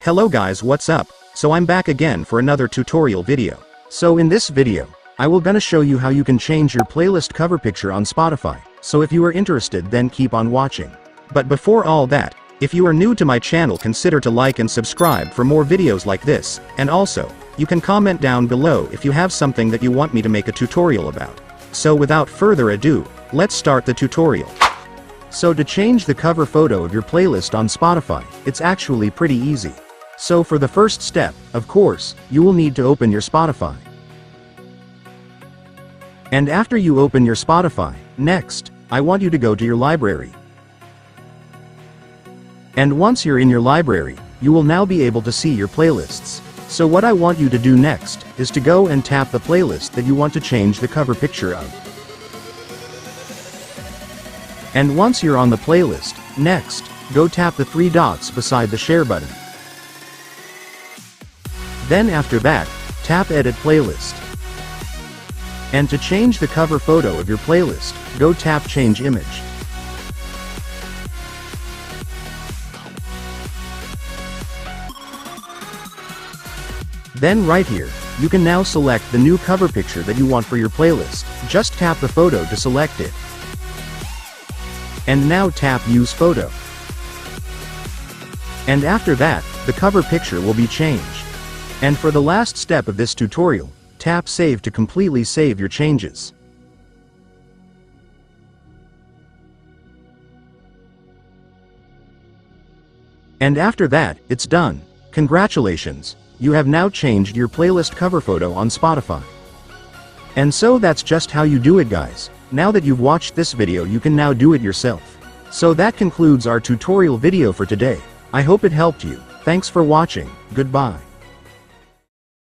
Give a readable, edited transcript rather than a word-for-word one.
Hello guys, what's up? So I'm back again for another tutorial video. So in this video, I will gonna show you how you can change your playlist cover picture on Spotify. So if you are interested, then keep on watching. But before all that, if you are new to my channel, consider to like and subscribe for more videos like this, and also, you can comment down below if you have something that you want me to make a tutorial about. So without further ado, let's start the tutorial. So to change the cover photo of your playlist on Spotify, it's actually pretty easy. So for the first step, of course, you will need to open your Spotify. And after you open your Spotify, next, I want you to go to your library. And once you're in your library, you will now be able to see your playlists. So what I want you to do next, is to go and tap the playlist that you want to change the cover picture of. And once you're on the playlist, next, go tap the three dots beside the share button. Then after that, tap Edit Playlist. And to change the cover photo of your playlist, go tap Change Image. Then right here, you can now select the new cover picture that you want for your playlist. Just tap the photo to select it. And now tap Use Photo. And after that, the cover picture will be changed. And for the last step of this tutorial, tap Save to completely save your changes. And after that, it's done. Congratulations! You have now changed your playlist cover photo on Spotify. And so that's just how you do it, guys. Now that you've watched this video, you can now do it yourself. So that concludes our tutorial video for today. I hope it helped you. Thanks for watching. Goodbye.